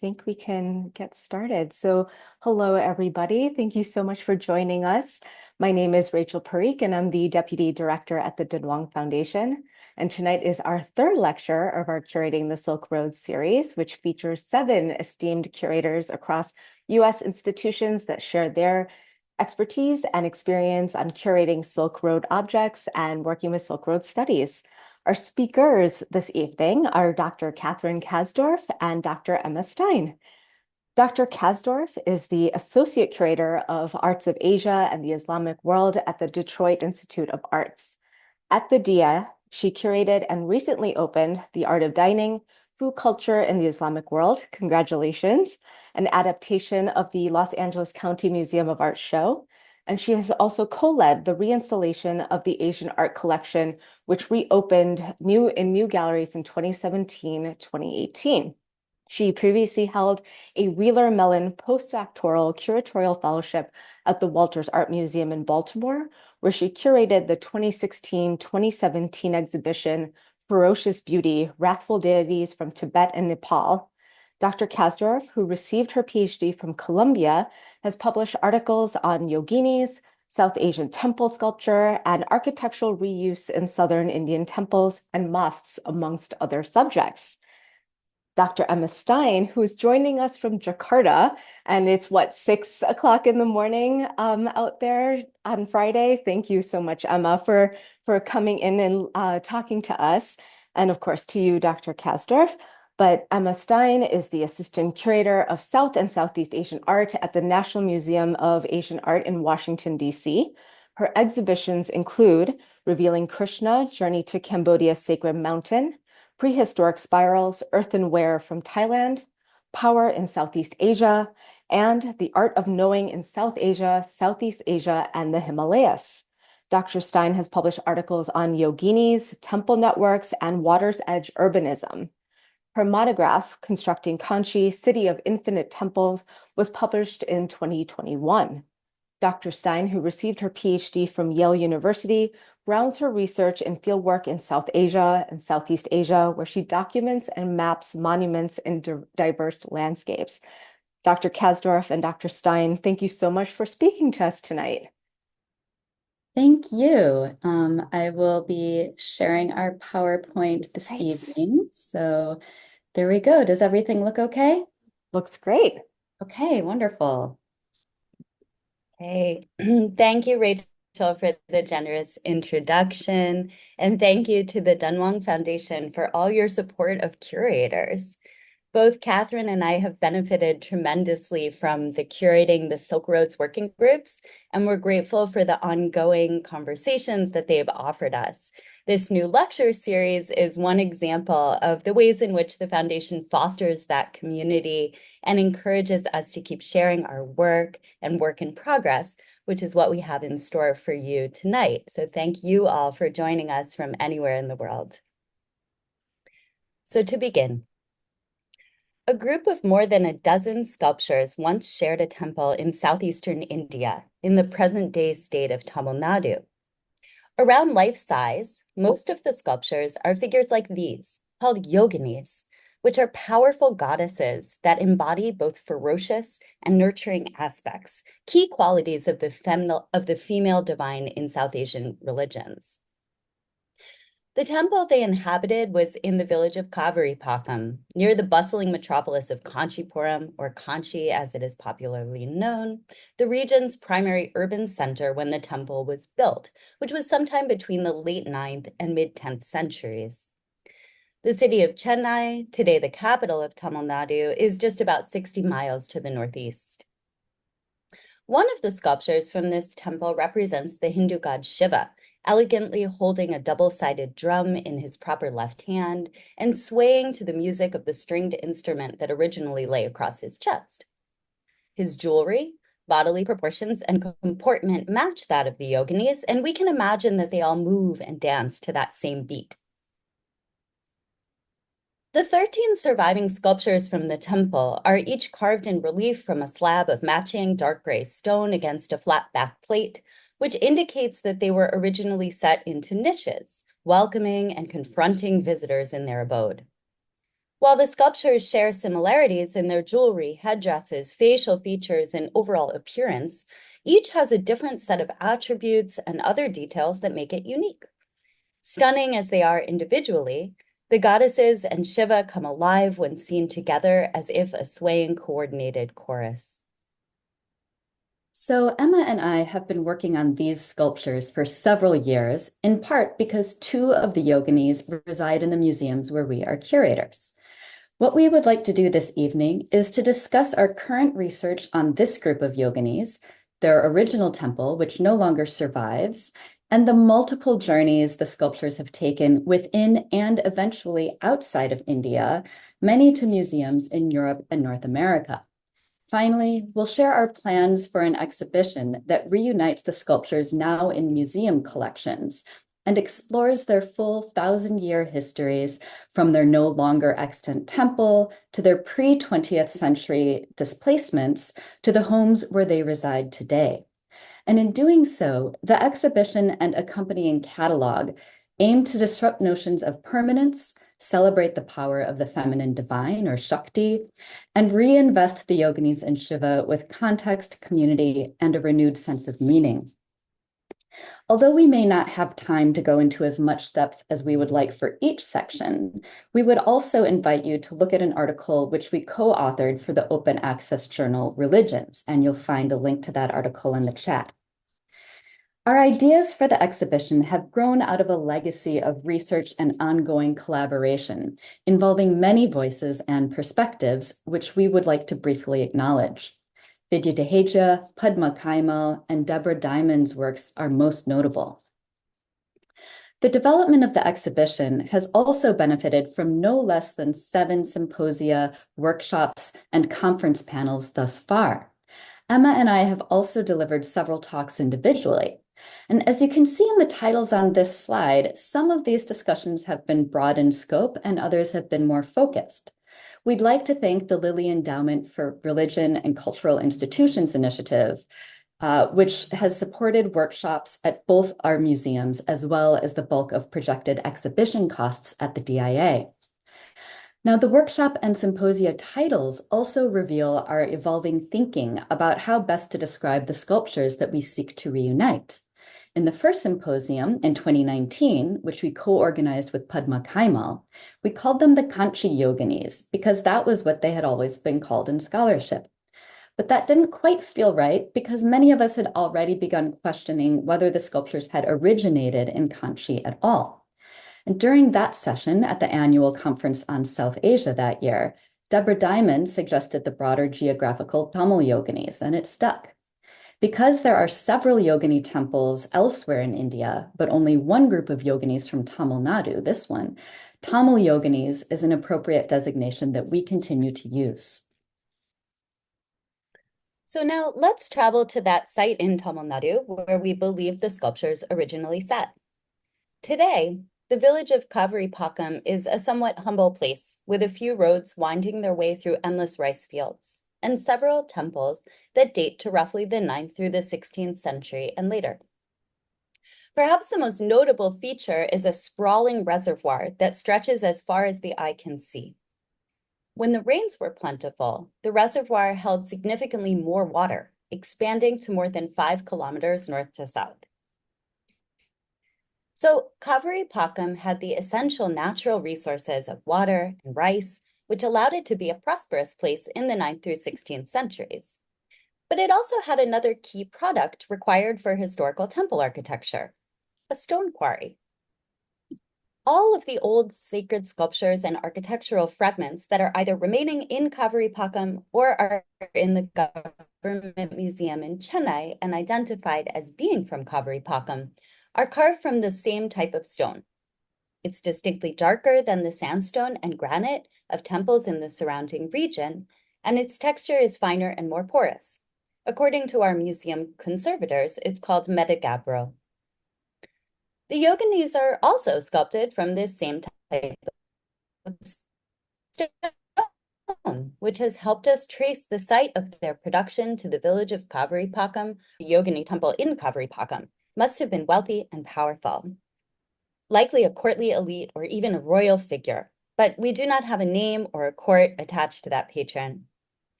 think we can get started. So, hello, everybody. Thank you so much for joining us. My name is Rachel Parikh, and I'm the Deputy Director at the Dunhuang Foundation. And tonight is our third lecture of our Curating the Silk Road series, which features 7 esteemed curators across U.S. institutions that share their expertise and experience on curating Silk Road objects and working with Silk Road studies. Our speakers this evening are Dr. Catherine Kasdorf and Dr. Emma Stein. Dr. Kasdorf is the Associate Curator of Arts of Asia and the Islamic World at the Detroit Institute of Arts. At the DIA, she curated and recently opened The Art of Dining, Food Culture in the Islamic World, congratulations, an adaptation of the Los Angeles County Museum of Art show. And she has also co-led the reinstallation of the Asian art collection, which reopened in new galleries in 2017-2018. She previously held a Wheeler Mellon postdoctoral curatorial fellowship at the Walters Art Museum in Baltimore, where she curated the 2016-2017 exhibition Ferocious Beauty, Wrathful Deities from Tibet and Nepal. Dr. Kasdorf, who received her PhD from Columbia, has published articles on yoginis, South Asian temple sculpture, and architectural reuse in Southern Indian temples and mosques, amongst other subjects. Dr. Emma Stein, who is joining us from Jakarta, and it's 6 o'clock in the morning out there on Friday. Thank you so much, Emma, for coming in and talking to us, and of course to you, Dr. Kasdorf. But Emma Stein is the Assistant Curator of South and Southeast Asian Art at the National Museum of Asian Art in Washington, D.C. Her exhibitions include Revealing Krishna, Journey to Cambodia's Sacred Mountain, Prehistoric Spirals, Earthenware from Thailand, Power in Southeast Asia, and The Art of Knowing in South Asia, Southeast Asia, and the Himalayas. Dr. Stein has published articles on yoginis, temple networks, and water's edge urbanism. Her monograph, Constructing Kanchi, City of Infinite Temples, was published in 2021. Dr. Stein, who received her PhD from Yale University, grounds her research in fieldwork in South Asia and Southeast Asia, where she documents and maps monuments in diverse landscapes. Dr. Kasdorf and Dr. Stein, thank you so much for speaking to us tonight. Thank you. I will be sharing our PowerPoint this evening. So there we go. Does everything look okay? Looks great. Okay, wonderful. Hey, thank you, Rachel, for the generous introduction. And thank you to the Dunhuang Foundation for all your support of curators. Both Catherine and I have benefited tremendously from the Curating the Silk Roads working groups, and we're grateful for the ongoing conversations that they've offered us. This new lecture series is one example of the ways in which the Foundation fosters that community and encourages us to keep sharing our work and work in progress, which is what we have in store for you tonight. So thank you all for joining us from anywhere in the world. So to begin, a group of more than a dozen sculptures once shared a temple in southeastern India, in the present-day state of Tamil Nadu. Around life size, most of the sculptures are figures like these, called yoginis, which are powerful goddesses that embody both ferocious and nurturing aspects, key qualities of the female divine in South Asian religions. The temple they inhabited was in the village of Kaveripakkam, near the bustling metropolis of Kanchipuram, or Kanchi as it is popularly known, the region's primary urban center when the temple was built, which was sometime between the late 9th and mid-10th centuries. The city of Chennai, today the capital of Tamil Nadu, is just about 60 miles to the northeast. One of the sculptures from this temple represents the Hindu god Shiva, elegantly holding a double-sided drum in his proper left hand and swaying to the music of the stringed instrument that originally lay across his chest. His jewelry, bodily proportions, and comportment match that of the yoginis, and we can imagine that they all move and dance to that same beat. The 13 surviving sculptures from the temple are each carved in relief from a slab of matching dark gray stone against a flat back plate, which indicates that they were originally set into niches, welcoming and confronting visitors in their abode. While the sculptures share similarities in their jewelry, headdresses, facial features, and overall appearance, each has a different set of attributes and other details that make it unique. Stunning as they are individually, the goddesses and Shiva come alive when seen together as if a swaying, coordinated chorus. So Emma and I have been working on these sculptures for several years, in part because two of the yoginis reside in the museums where we are curators. What we would like to do this evening is to discuss our current research on this group of yoginis, their original temple, which no longer survives, and the multiple journeys the sculptures have taken within and eventually outside of India, many to museums in Europe and North America. Finally, we'll share our plans for an exhibition that reunites the sculptures now in museum collections and explores their full 1,000-year histories from their no longer extant temple to their pre-20th century displacements to the homes where they reside today. And in doing so, the exhibition and accompanying catalog aim to disrupt notions of permanence, celebrate the power of the feminine divine or Shakti, and reinvest the yoginis and Shiva with context, community, and a renewed sense of meaning. Although we may not have time to go into as much depth as we would like for each section, we would also invite you to look at an article which we co-authored for the open access journal Religions, and you'll find a link to that article in the chat. Our ideas for the exhibition have grown out of a legacy of research and ongoing collaboration involving many voices and perspectives, which we would like to briefly acknowledge. Vidya Deheja, Padma Kaimal, and Deborah Diamond's works are most notable. The development of the exhibition has also benefited from no less than 7 symposia, workshops, and conference panels thus far. Emma and I have also delivered several talks individually. And as you can see in the titles on this slide, some of these discussions have been broad in scope and others have been more focused. We'd like to thank the Lilly Endowment for Religion and Cultural Institutions Initiative, which has supported workshops at both our museums, as well as the bulk of projected exhibition costs at the DIA. Now, the workshop and symposia titles also reveal our evolving thinking about how best to describe the sculptures that we seek to reunite. In the first symposium in 2019, which we co-organized with Padma Kaimal, we called them the Kanchi Yoginis because that was what they had always been called in scholarship. But that didn't quite feel right because many of us had already begun questioning whether the sculptures had originated in Kanchi at all. And during that session at the annual conference on South Asia that year, Deborah Diamond suggested the broader geographical Tamil Yoginis, and it stuck. Because there are several yogini temples elsewhere in India, but only one group of yoginis from Tamil Nadu, this one, Tamil Yoginis is an appropriate designation that we continue to use. So now let's travel to that site in Tamil Nadu where we believe the sculptures originally sat. Today, the village of Kaveripakkam is a somewhat humble place with a few roads winding their way through endless rice fields and several temples that date to roughly the 9th through the 16th century and later. Perhaps the most notable feature is a sprawling reservoir that stretches as far as the eye can see. When the rains were plentiful, the reservoir held significantly more water, expanding to more than 5 kilometers north to south. So Kaveripakkam had the essential natural resources of water and rice, which allowed it to be a prosperous place in the 9th through 16th centuries. But it also had another key product required for historical temple architecture, a stone quarry. All of the old sacred sculptures and architectural fragments that are either remaining in Kaveripakkam or are in the government museum in Chennai and identified as being from Kaveripakkam are carved from the same type of stone. It's distinctly darker than the sandstone and granite of temples in the surrounding region, and its texture is finer and more porous. According to our museum conservators, it's called metagabbro. The yoginis are also sculpted from this same type of stone, which has helped us trace the site of their production to the village of Kaveripakkam. The yogini temple in Kaveripakkam must have been wealthy and powerful, likely a courtly elite or even a royal figure, but we do not have a name or a court attached to that patron.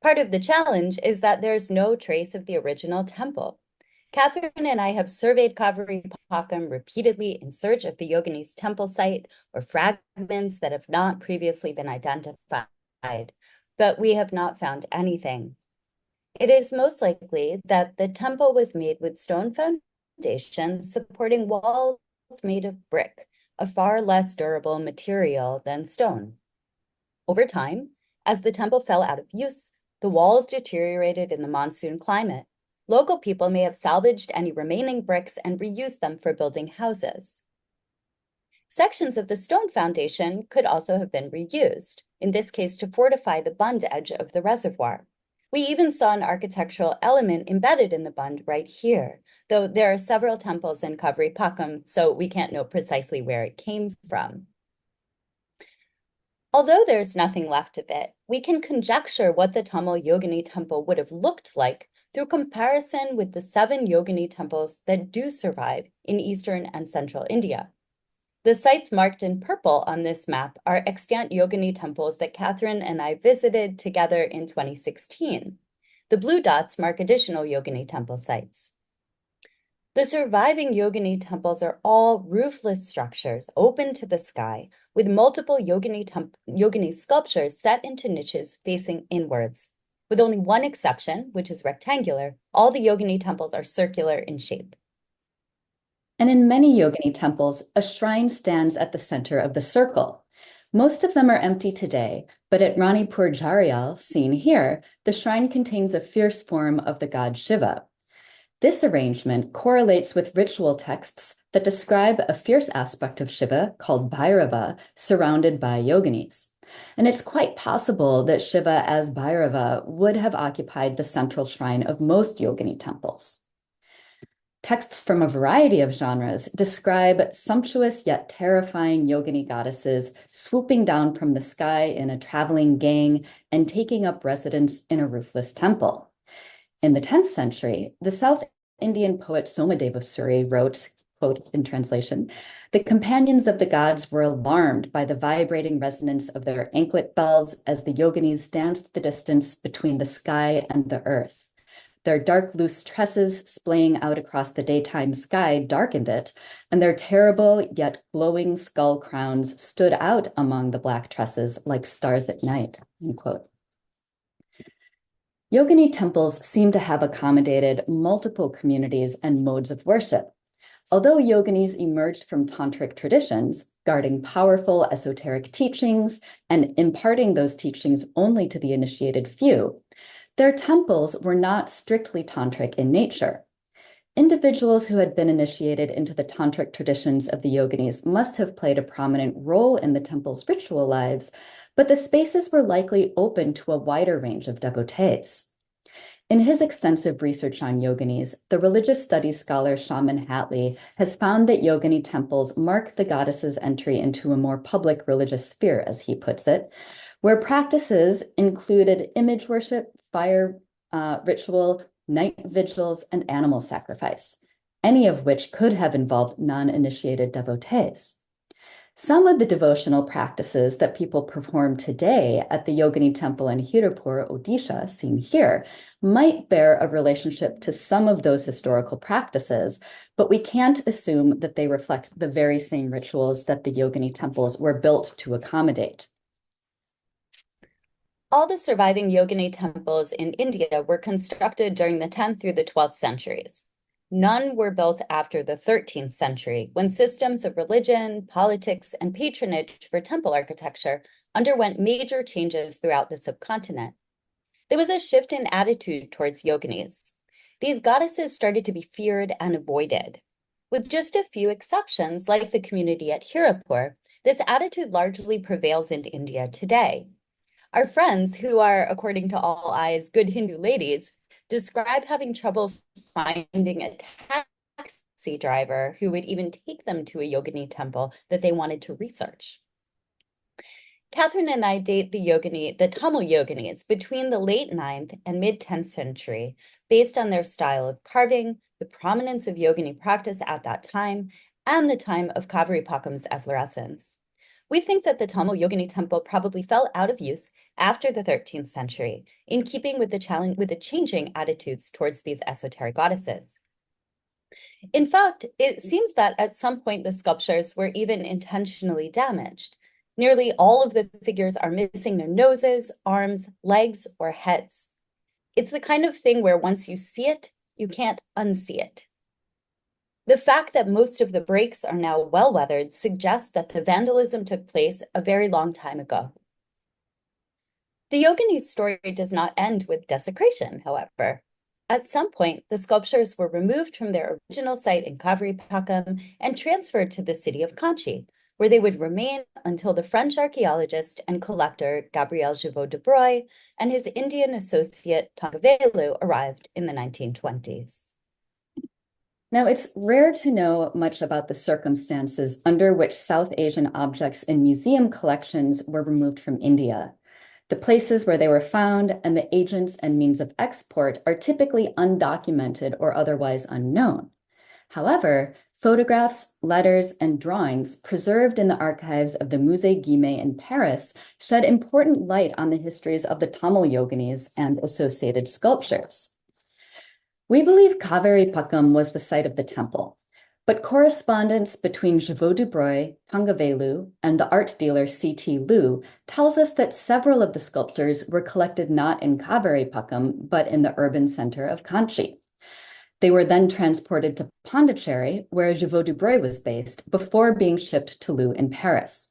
Part of the challenge is that there's no trace of the original temple. Catherine and I have surveyed Kaveripakkam repeatedly in search of the Yogini's temple site or fragments that have not previously been identified, but we have not found anything. It is most likely that the temple was made with stone foundations supporting walls made of brick, a far less durable material than stone. Over time, as the temple fell out of use, the walls deteriorated in the monsoon climate. Local people may have salvaged any remaining bricks and reused them for building houses. Sections of the stone foundation could also have been reused, in this case to fortify the bund edge of the reservoir. We even saw an architectural element embedded in the bund right here, though there are several temples in Kaveripakkam, so we can't know precisely where it came from. Although there's nothing left of it, we can conjecture what the Tamil Yogini temple would have looked like through comparison with the 7 Yogini temples that do survive in eastern and central India. The sites marked in purple on this map are extant Yogini temples that Catherine and I visited together in 2016. The blue dots mark additional Yogini temple sites. The surviving Yogini temples are all roofless structures open to the sky with multiple Yogini sculptures set into niches facing inwards. With only one exception, which is rectangular, all the Yogini temples are circular in shape. And in many Yogini temples, a shrine stands at the center of the circle. Most of them are empty today, but at Ranipur Jarial, seen here, the shrine contains a fierce form of the god Shiva. This arrangement correlates with ritual texts that describe a fierce aspect of Shiva called Bhairava, surrounded by Yoginis. And it's quite possible that Shiva as Bhairava would have occupied the central shrine of most Yogini temples. Texts from a variety of genres describe sumptuous yet terrifying Yogini goddesses swooping down from the sky in a traveling gang and taking up residence in a roofless temple. In the 10th century, the South Indian poet Somadeva Suri wrote, quote in translation, "The companions of the gods were alarmed by the vibrating resonance of their anklet bells as the Yoginis danced the distance between the sky and the earth. Their dark, loose tresses splaying out across the daytime sky darkened it, and their terrible yet glowing skull crowns stood out among the black tresses like stars at night," end quote. Yogini temples seem to have accommodated multiple communities and modes of worship. Although yoginis emerged from tantric traditions, guarding powerful esoteric teachings and imparting those teachings only to the initiated few, their temples were not strictly tantric in nature. Individuals who had been initiated into the tantric traditions of the yoginis must have played a prominent role in the temple's ritual lives, but the spaces were likely open to a wider range of devotees. In his extensive research on yoginis, the religious studies scholar Shaman Hatley has found that yogini temples mark the goddess's entry into a more public religious sphere, as he puts it, where practices included image worship, fire ritual, night vigils, and animal sacrifice, any of which could have involved non-initiated devotees. Some of the devotional practices that people perform today at the Yogini temple in Hirapur, Odisha, seen here, might bear a relationship to some of those historical practices, but we can't assume that they reflect the very same rituals that the Yogini temples were built to accommodate. All the surviving Yogini temples in India were constructed during the 10th through the 12th centuries. None were built after the 13th century, when systems of religion, politics, and patronage for temple architecture underwent major changes throughout the subcontinent. There was a shift in attitude towards yoginis. These goddesses started to be feared and avoided. With just a few exceptions, like the community at Hirapur, this attitude largely prevails in India today. Our friends, who are, according to all eyes, good Hindu ladies, describe having trouble finding a taxi driver who would even take them to a yogini temple that they wanted to research. Catherine and I date the Tamil Yoginis between the late 9th and mid-10th century, based on their style of carving, the prominence of yogini practice at that time, and the time of Kaveripakkam's efflorescence. We think that the Tamil Yogini temple probably fell out of use after the 13th century, in keeping with the changing attitudes towards these esoteric goddesses. In fact, it seems that at some point the sculptures were even intentionally damaged. Nearly all of the figures are missing their noses, arms, legs, or heads. It's the kind of thing where once you see it, you can't unsee it. The fact that most of the breaks are now well-weathered suggests that the vandalism took place a very long time ago. The Yogini's story does not end with desecration, however. At some point, the sculptures were removed from their original site in Kaveripakkam and transferred to the city of Kanchi, where they would remain until the French archaeologist and collector Gabriel Givot de Broglie and his Indian associate Tongavelu arrived in the 1920s. Now, it's rare to know much about the circumstances under which South Asian objects in museum collections were removed from India. The places where they were found and the agents and means of export are typically undocumented or otherwise unknown. However, photographs, letters, and drawings preserved in the archives of the Musée Guimet in Paris shed important light on the histories of the Tamil Yoginis and associated sculptures. We believe Kaveripakkam was the site of the temple, but correspondence between Givot de Broglie, Tongavelu, and the art dealer C.T. Liu tells us that several of the sculptures were collected not in Kaveripakkam, but in the urban center of Kanchi. They were then transported to Pondicherry, where Givot de Broglie was based, before being shipped to Liu in Paris.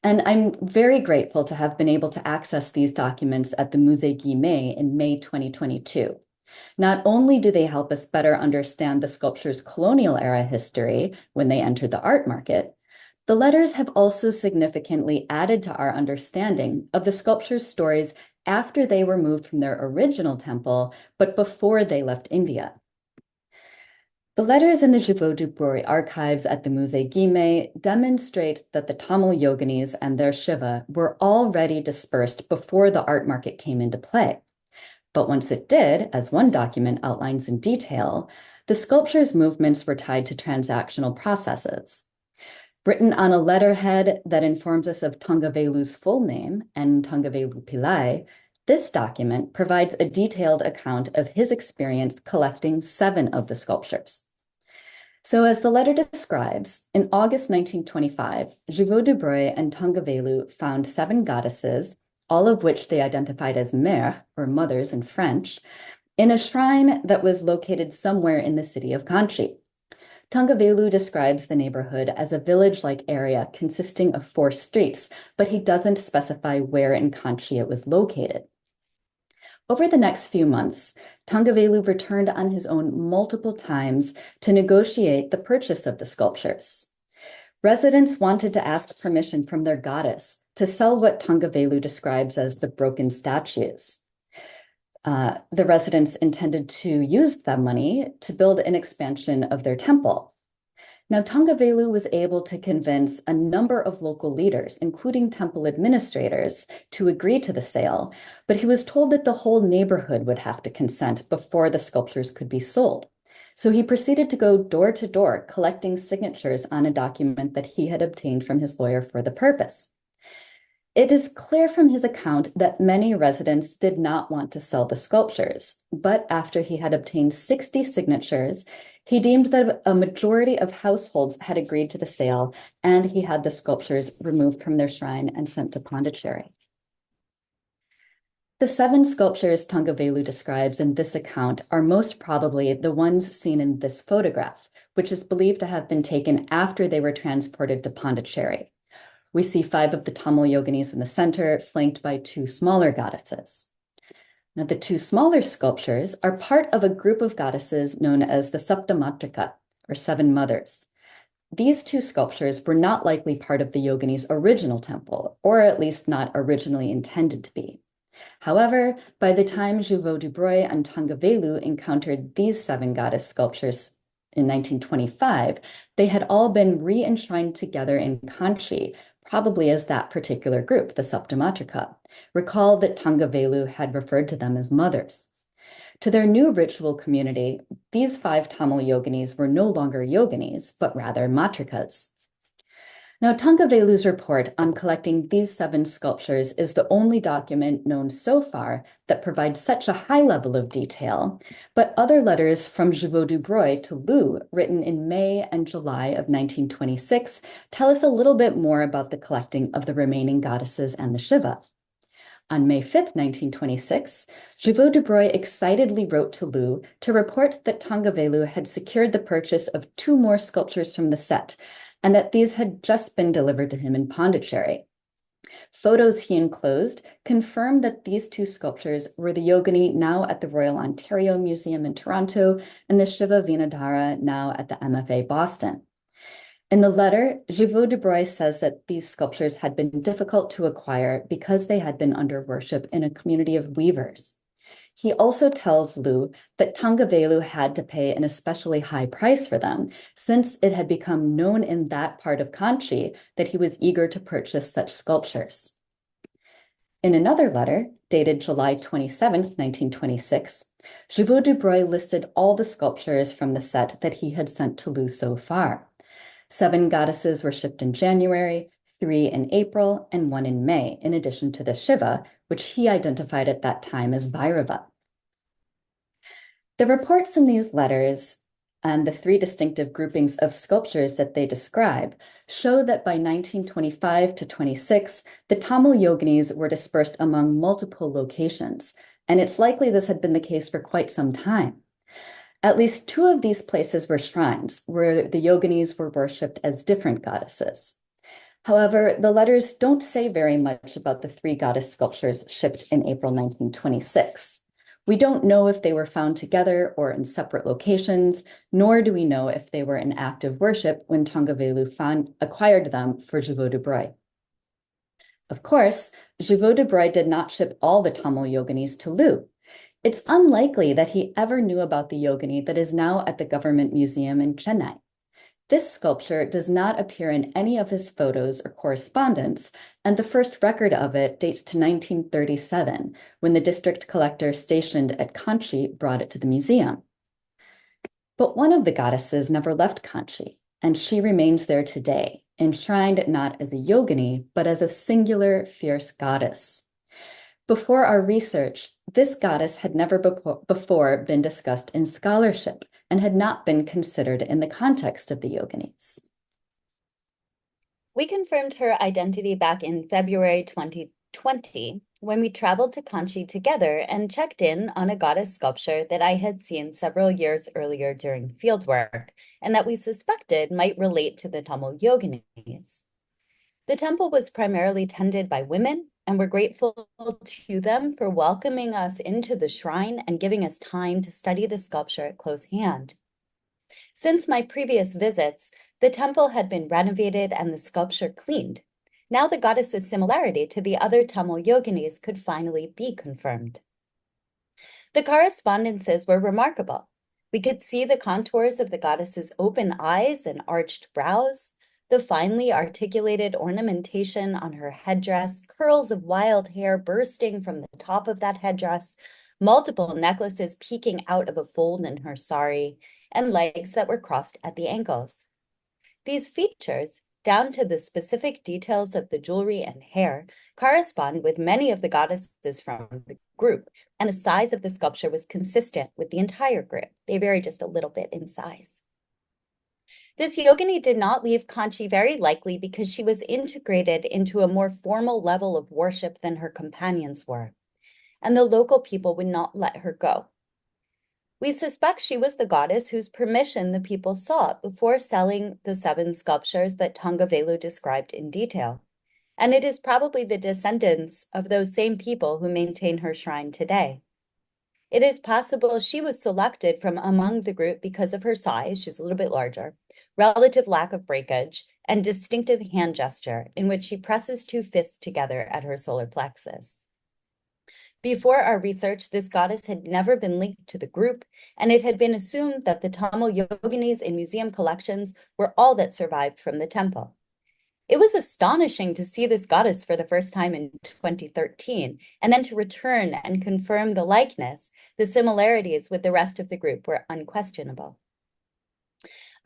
And I'm very grateful to have been able to access these documents at the Musée Guimet in May 2022. Not only do they help us better understand the sculpture's colonial era history when they entered the art market, the letters have also significantly added to our understanding of the sculpture's stories after they were moved from their original temple, but before they left India. The letters in the Givot de Broglie archives at the Musée Guimet demonstrate that the Tamil Yoginis and their Shiva were already dispersed before the art market came into play. But once it did, as one document outlines in detail, the sculpture's movements were tied to transactional processes. Written on a letterhead that informs us of Tongavelu's full name, and Tongavelu Pillai, this document provides a detailed account of his experience collecting 7 of the sculptures. So as the letter describes, in August 1925, Givot de Broglie and Tongavelu found 7 goddesses, all of which they identified as mères, or mothers in French, in a shrine that was located somewhere in the city of Kanchi. Tongavelu describes the neighborhood as a village-like area consisting of 4 streets, but he doesn't specify where in Kanchi it was located. Over the next few months, Tongavelu returned on his own multiple times to negotiate the purchase of the sculptures. Residents wanted to ask permission from their goddess to sell what Tongavelu describes as the broken statues. The residents intended to use that money to build an expansion of their temple. Now, Tongavelu was able to convince a number of local leaders, including temple administrators, to agree to the sale, but he was told that the whole neighborhood would have to consent before the sculptures could be sold. So he proceeded to go door to door, collecting signatures on a document that he had obtained from his lawyer for the purpose. It is clear from his account that many residents did not want to sell the sculptures, but after he had obtained 60 signatures, he deemed that a majority of households had agreed to the sale, and he had the sculptures removed from their shrine and sent to Pondicherry. The 7 sculptures Tongavelu describes in this account are most probably the ones seen in this photograph, which is believed to have been taken after they were transported to Pondicherry. We see 5 of the Tamil Yoginis in the center, flanked by 2 smaller goddesses. Now, the 2 smaller sculptures are part of a group of goddesses known as the Saptamatrika, or 7 mothers. These 2 sculptures were not likely part of the Yogini's original temple, or at least not originally intended to be. However, by the time Givot de Broglie and Tongavelu encountered these 7 goddess sculptures in 1925, they had all been re-enshrined together in Kanchi, probably as that particular group, the Saptamatrika. Recall that Tongavelu had referred to them as mothers. To their new ritual community, these 5 Tamil Yoginis were no longer Yoginis, but rather Matrikas. Now, Tangavelu's report on collecting these 7 sculptures is the only document known so far that provides such a high level of detail, but other letters from Живот du Breuil to Lou, written in May and July of 1926, tell us a little bit more about the collecting of the remaining goddesses and the Shiva. On May 5th, 1926, Живот du Breuil excitedly wrote to Lou to report that Tangavelu had secured the purchase of 2 more sculptures from the set, and that these had just been delivered to him in Pondicherry. Photos he enclosed confirmed that these 2 sculptures were the Yogini now at the Royal Ontario Museum in Toronto and the Shiva Vinodhara now at the MFA Boston. In the letter, Живот du Breuil says that these sculptures had been difficult to acquire because they had been under worship in a community of weavers. He also tells Lou that Tangavelu had to pay an especially high price for them, since it had become known in that part of Kanchi that he was eager to purchase such sculptures. In another letter, dated July 27, 1926, Живот du Breuil listed all the sculptures from the set that he had sent to Lou so far. 7 goddesses were shipped in January, 3 in April, and 1 in May, in addition to the Shiva, which he identified at that time as Bhairava. The reports in these letters and the 3 distinctive groupings of sculptures that they describe show that by 1925 to 26, the Tamil Yoginis were dispersed among multiple locations, and it's likely this had been the case for quite some time. At least 2 of these places were shrines where the Yoginis were worshipped as different goddesses. However, the letters don't say very much about the 3 goddess sculptures shipped in April 1926. We don't know if they were found together or in separate locations, nor do we know if they were in active worship when Tangavelu acquired them for Живот du Breuil. Of course, Живот du Breuil did not ship all the Tamil Yoginis to Lou. It's unlikely that he ever knew about the Yogini that is now at the Government Museum in Chennai. This sculpture does not appear in any of his photos or correspondence, and the first record of it dates to 1937, when the district collector stationed at Kanchi brought it to the museum. But one of the goddesses never left Kanchi, and she remains there today, enshrined not as a yogini, but as a singular fierce goddess. Before our research, this goddess had never before been discussed in scholarship and had not been considered in the context of the yoginis. We confirmed her identity back in February 2020 when we traveled to Kanchi together and checked in on a goddess sculpture that I had seen several years earlier during fieldwork and that we suspected might relate to the Tamil Yoginis. The temple was primarily tended by women, and we're grateful to them for welcoming us into the shrine and giving us time to study the sculpture at close hand. Since my previous visits, the temple had been renovated and the sculpture cleaned. Now the goddess's similarity to the other Tamil Yoginis could finally be confirmed. The correspondences were remarkable. We could see the contours of the goddess's open eyes and arched brows, the finely articulated ornamentation on her headdress, curls of wild hair bursting from the top of that headdress, multiple necklaces peeking out of a fold in her sari, and legs that were crossed at the ankles. These features, down to the specific details of the jewelry and hair, correspond with many of the goddesses from the group, and the size of the sculpture was consistent with the entire group. They vary just a little bit in size. This yogini did not leave Kanchi very likely because she was integrated into a more formal level of worship than her companions were, and the local people would not let her go. We suspect she was the goddess whose permission the people sought before selling the 7 sculptures that Tangavelu described in detail, and it is probably the descendants of those same people who maintain her shrine today. It is possible she was selected from among the group because of her size, she's a little bit larger, relative lack of breakage, and distinctive hand gesture in which she presses 2 fists together at her solar plexus. Before our research, this goddess had never been linked to the group, and it had been assumed that the Tamil Yoginis in museum collections were all that survived from the temple. It was astonishing to see this goddess for the first time in 2013, and then to return and confirm the likeness. The similarities with the rest of the group were unquestionable.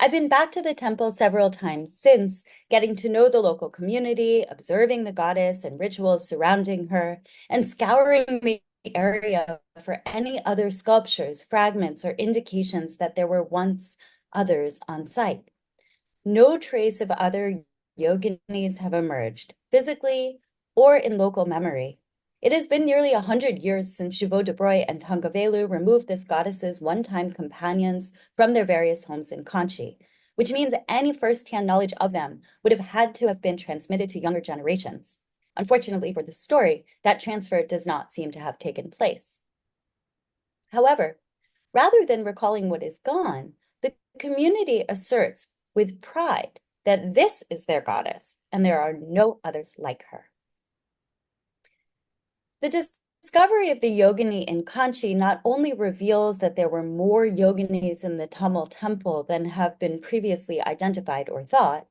I've been back to the temple several times since, getting to know the local community, observing the goddess and rituals surrounding her, and scouring the area for any other sculptures, fragments, or indications that there were once others on site. No trace of other yoginis have emerged, physically or in local memory. It has been nearly 100 years since Shiva de Broy and Tangavelu removed this goddess's one-time companions from their various homes in Kanchi, which means any first-hand knowledge of them would have had to have been transmitted to younger generations. Unfortunately for the story, that transfer does not seem to have taken place. However, rather than recalling what is gone, the community asserts with pride that this is their goddess and there are no others like her. The discovery of the yogini in Kanchi not only reveals that there were more yoginis in the Tamil temple than have been previously identified or thought,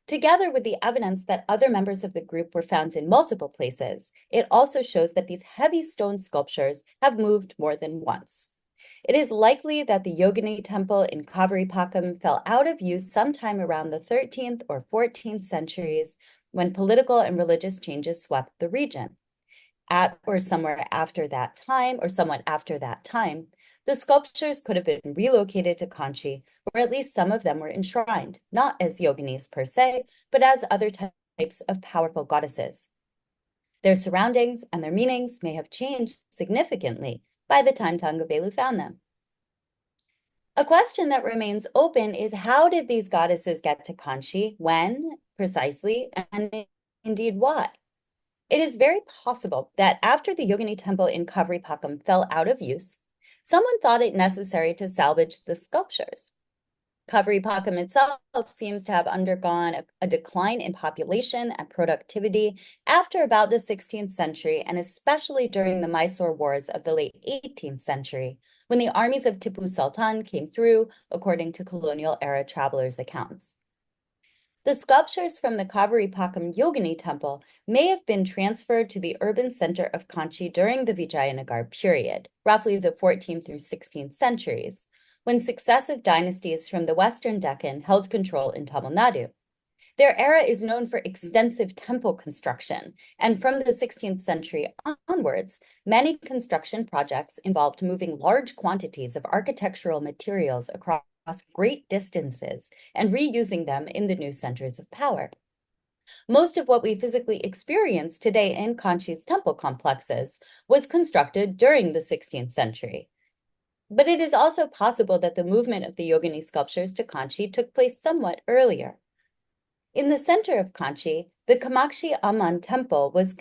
together with the evidence that other members of the group were found in multiple places, it also shows that these heavy stone sculptures have moved more than once. It is likely that the Yogini temple in Kaveripakkam fell out of use sometime around the 13th or 14th centuries when political and religious changes swept the region. At or somewhere after that time, or somewhat after that time, the sculptures could have been relocated to Kanchi, where at least some of them were enshrined, not as yoginis per se, but as other types of powerful goddesses. Their surroundings and their meanings may have changed significantly by the time Tangavelu found them. A question that remains open is, how did these goddesses get to Kanchi, when, precisely, and indeed why? It is very possible that after the Yogini temple in Kaveripakkam fell out of use, someone thought it necessary to salvage the sculptures. Kaveripakkam itself seems to have undergone a decline in population and productivity after about the 16th century, and especially during the Mysore Wars of the late 18th century, when the armies of Tipu Sultan came through, according to colonial-era travelers' accounts. The sculptures from the Kaveripakkam Yogini temple may have been transferred to the urban center of Kanchi during the Vijayanagar period, roughly the 14th through 16th centuries, when successive dynasties from the Western Deccan held control in Tamil Nadu. Their era is known for extensive temple construction, and from the 16th century onwards, many construction projects involved moving large quantities of architectural materials across great distances and reusing them in the new centers of power. Most of what we physically experience today in Kanchi's temple complexes was constructed during the 16th century. But it is also possible that the movement of the Yogini sculptures to Kanchi took place somewhat earlier. In the center of Kanchi, the Kamakshi Amman temple was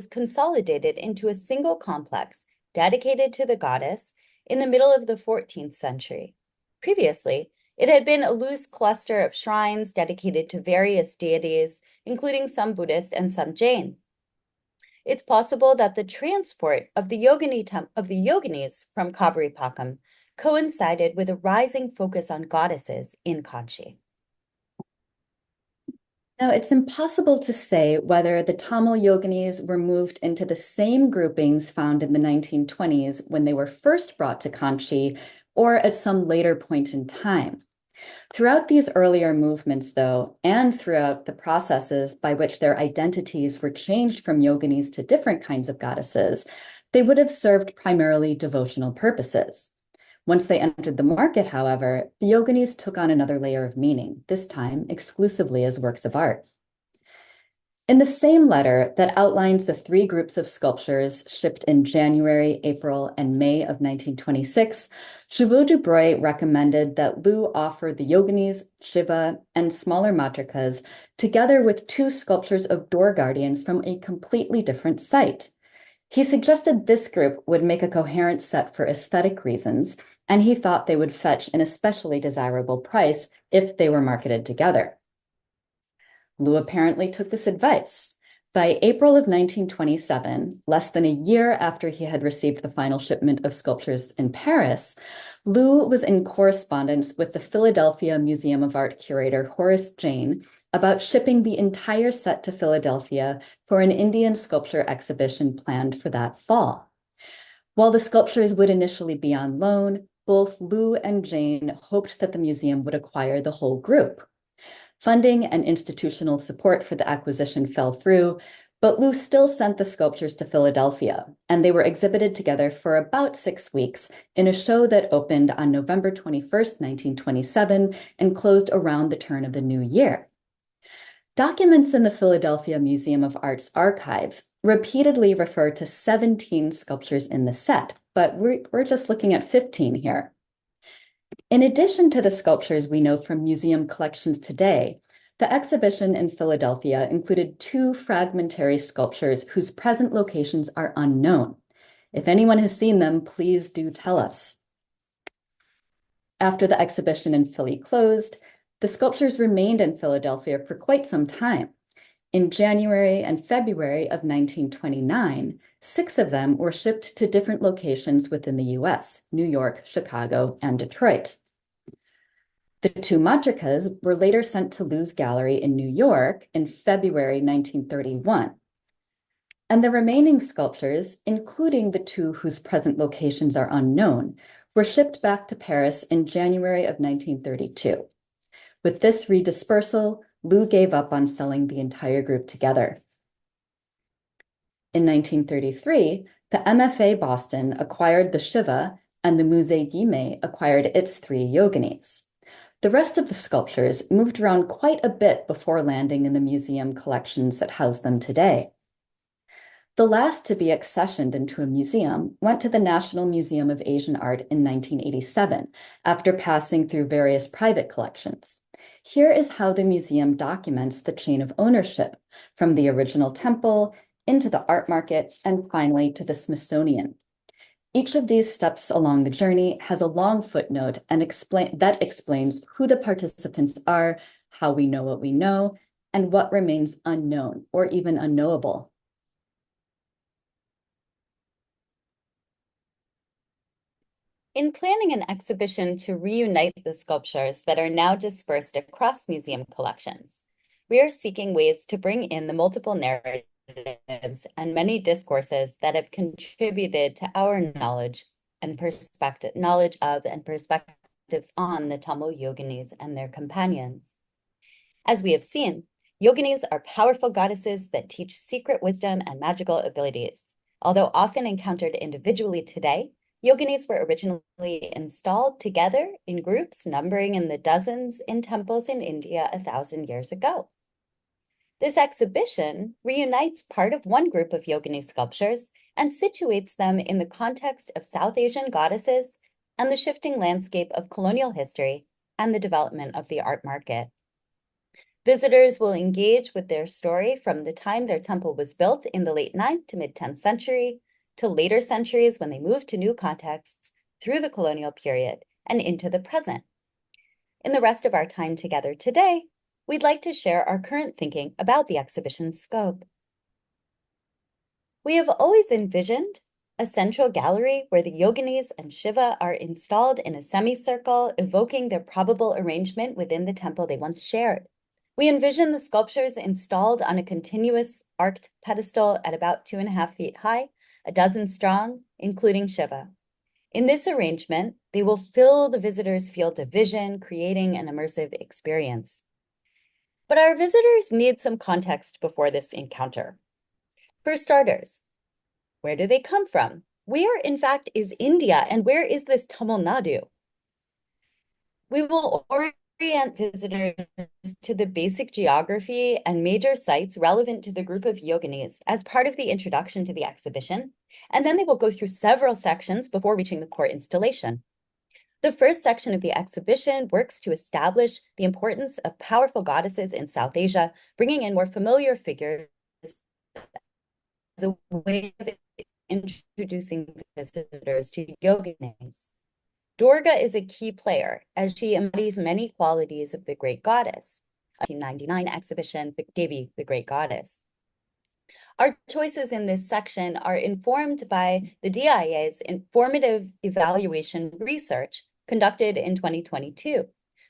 consolidated into a single complex dedicated to the goddess in the middle of the 14th century. Previously, it had been a loose cluster of shrines dedicated to various deities, including some Buddhist and some Jain. It's possible that the transport of the yoginis from Kaveripakkam coincided with a rising focus on goddesses in Kanchi. Now, it's impossible to say whether the Tamil Yoginis were moved into the same groupings found in the 1920s when they were first brought to Kanchi, or at some later point in time. Throughout these earlier movements, though, and throughout the processes by which their identities were changed from yoginis to different kinds of goddesses, they would have served primarily devotional purposes. Once they entered the market, however, the yoginis took on another layer of meaning, this time exclusively as works of art. In the same letter that outlines the three groups of sculptures shipped in January, April, and May of 1926, Shiva de Broy recommended that Lu offer the yoginis, Shiva, and smaller matrikas together with two sculptures of door guardians from a completely different site. He suggested this group would make a coherent set for aesthetic reasons, and he thought they would fetch an especially desirable price if they were marketed together. Lu apparently took this advice. By April of 1927, less than a year after he had received the final shipment of sculptures in Paris, Lu was in correspondence with the Philadelphia Museum of Art curator Horace Jane about shipping the entire set to Philadelphia for an Indian sculpture exhibition planned for that fall. While the sculptures would initially be on loan, both Lou and Jane hoped that the museum would acquire the whole group. Funding and institutional support for the acquisition fell through, but Lou still sent the sculptures to Philadelphia, and they were exhibited together for about 6 weeks in a show that opened on November 21st, 1927, and closed around the turn of the new year. Documents in the Philadelphia Museum of Art's archives repeatedly refer to 17 sculptures in the set, but we're just looking at 15 here. In addition to the sculptures we know from museum collections today, the exhibition in Philadelphia included 2 fragmentary sculptures whose present locations are unknown. If anyone has seen them, please do tell us. After the exhibition in Philly closed, the sculptures remained in Philadelphia for quite some time. In January and February of 1929, 6 of them were shipped to different locations within the US, New York, Chicago, and Detroit. The 2 Madricas were later sent to Lou's gallery in New York in February 1931. And the remaining sculptures, including the 2 whose present locations are unknown, were shipped back to Paris in January of 1932. With this redispersal, Lou gave up on selling the entire group together. In 1933, the MFA Boston acquired the Shiva, and the Musée Guimet acquired its 3 Yoginis. The rest of the sculptures moved around quite a bit before landing in the museum collections that house them today. The last to be accessioned into a museum went to the National Museum of Asian Art in 1987, after passing through various private collections. Here is how the museum documents the chain of ownership, from the original temple into the art market and finally to the Smithsonian. Each of these steps along the journey has a long footnote that explains who the participants are, how we know what we know, and what remains unknown or even unknowable. In planning an exhibition to reunite the sculptures that are now dispersed across museum collections, we are seeking ways to bring in the multiple narratives and many discourses that have contributed to our knowledge of and perspectives on the Tamil Yoginis and their companions. As we have seen, Yoginis are powerful goddesses that teach secret wisdom and magical abilities. Although often encountered individually today, Yoginis were originally installed together in groups numbering in the dozens in temples in India 1,000 years ago. This exhibition reunites part of one group of Yogini sculptures and situates them in the context of South Asian goddesses and the shifting landscape of colonial history and the development of the art market. Visitors will engage with their story from the time their temple was built in the late 9th to mid-10th century to later centuries when they moved to new contexts through the colonial period and into the present. In the rest of our time together today, we'd like to share our current thinking about the exhibition's scope. We have always envisioned a central gallery where the Yoginis and Shiva are installed in a semicircle, evoking their probable arrangement within the temple they once shared. We envision the sculptures installed on a continuous arced pedestal at about 2.5 feet high, a dozen strong, including Shiva. In this arrangement, they will fill the visitor's field of vision, creating an immersive experience. But our visitors need some context before this encounter. For starters, where do they come from? Where, in fact, is India, and where is this Tamil Nadu? We will orient visitors to the basic geography and major sites relevant to the group of Yoginis as part of the introduction to the exhibition, and then they will go through several sections before reaching the core installation. The first section of the exhibition works to establish the importance of powerful goddesses in South Asia, bringing in more familiar figures as a way of introducing visitors to Yoginis. Durga is a key player as she embodies many qualities of the great goddess. 1999 exhibition, Devi, the Great Goddess. Our choices in this section are informed by the DIA's informative evaluation research conducted in 2022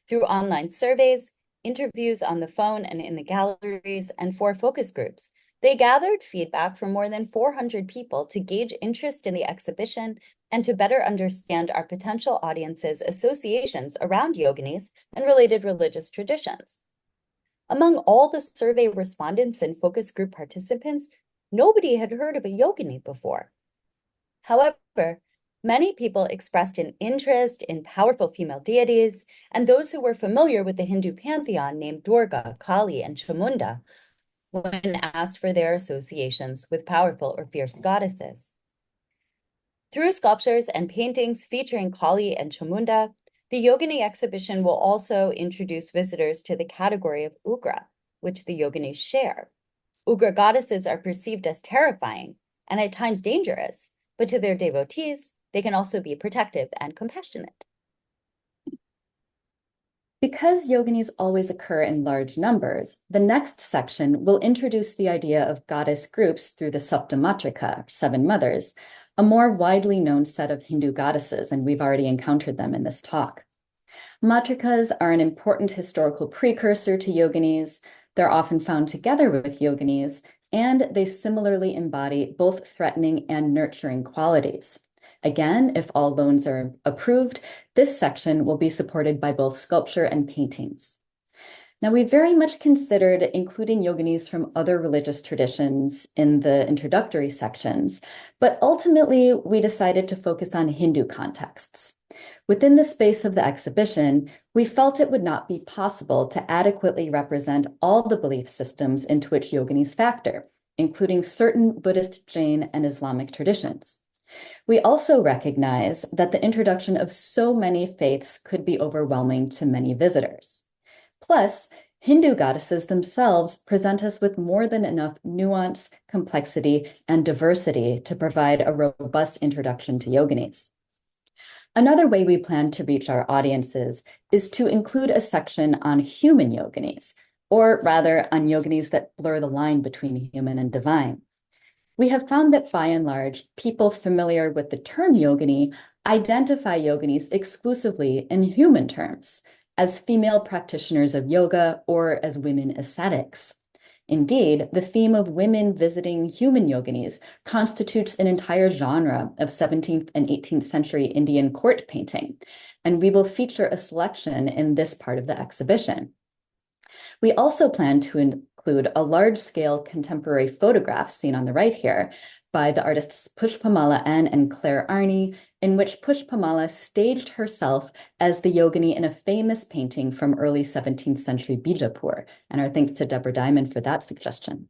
through online surveys, interviews on the phone and in the galleries, and 4 focus groups. They gathered feedback from more than 400 people to gauge interest in the exhibition and to better understand our potential audience's associations around yoginis and related religious traditions. Among all the survey respondents and focus group participants, nobody had heard of a yogini before. However, many people expressed an interest in powerful female deities, and those who were familiar with the Hindu pantheon named Durga, Kali, and Chamunda when asked for their associations with powerful or fierce goddesses. Through sculptures and paintings featuring Kali and Chamunda, the Yogini exhibition will also introduce visitors to the category of Ugra, which the Yoginis share. Ugra goddesses are perceived as terrifying and at times dangerous, but to their devotees, they can also be protective and compassionate. Because yoginis always occur in large numbers, the next section will introduce the idea of goddess groups through the Saptamatrika, 7 mothers, a more widely known set of Hindu goddesses, and we've already encountered them in this talk. Matrikas are an important historical precursor to yoginis. They're often found together with yoginis, and they similarly embody both threatening and nurturing qualities. Again, if all loans are approved, this section will be supported by both sculpture and paintings. Now, we very much considered including yoginis from other religious traditions in the introductory sections, but ultimately we decided to focus on Hindu contexts. Within the space of the exhibition, we felt it would not be possible to adequately represent all the belief systems into which yoginis factor, including certain Buddhist, Jain, and Islamic traditions. We also recognize that the introduction of so many faiths could be overwhelming to many visitors. Plus, Hindu goddesses themselves present us with more than enough nuance, complexity, and diversity to provide a robust introduction to yoginis. Another way we plan to reach our audiences is to include a section on human yoginis, or rather on yoginis that blur the line between human and divine. We have found that by and large, people familiar with the term yogini identify yoginis exclusively in human terms, as female practitioners of yoga or as women ascetics. Indeed, the theme of women visiting human yoginis constitutes an entire genre of 17th and 18th century Indian court painting, and we will feature a selection in this part of the exhibition. We also plan to include a large-scale contemporary photograph seen on the right here by the artists Pushpamala N. and Claire Arney, in which Pushpamala staged herself as the yogini in a famous painting from early 17th century Bijapur, and our thanks to Deborah Diamond for that suggestion.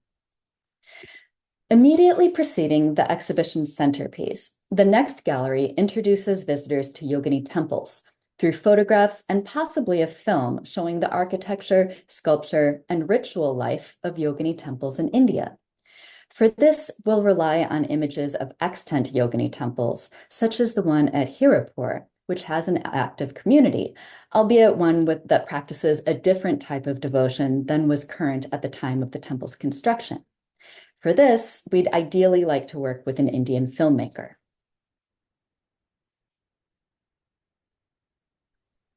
Immediately preceding the exhibition's centerpiece, the next gallery introduces visitors to yogini temples through photographs and possibly a film showing the architecture, sculpture, and ritual life of yogini temples in India. For this, we'll rely on images of extant yogini temples, such as the one at Hirapur, which has an active community, albeit one that practices a different type of devotion than was current at the time of the temple's construction. For this, we'd ideally like to work with an Indian filmmaker.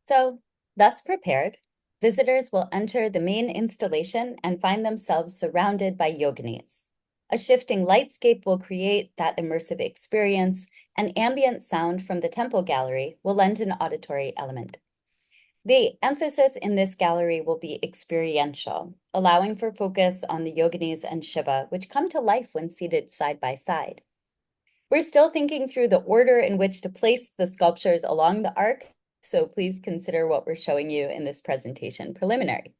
So, thus prepared, visitors will enter the main installation and find themselves surrounded by yoginis. A shifting lightscape will create that immersive experience, and ambient sound from the temple gallery will lend an auditory element. The emphasis in this gallery will be experiential, allowing for focus on the yoginis and Shiva, which come to life when seated side by side. We're still thinking through the order in which to place the sculptures along the arc, so please consider what we're showing you in this presentation preliminary.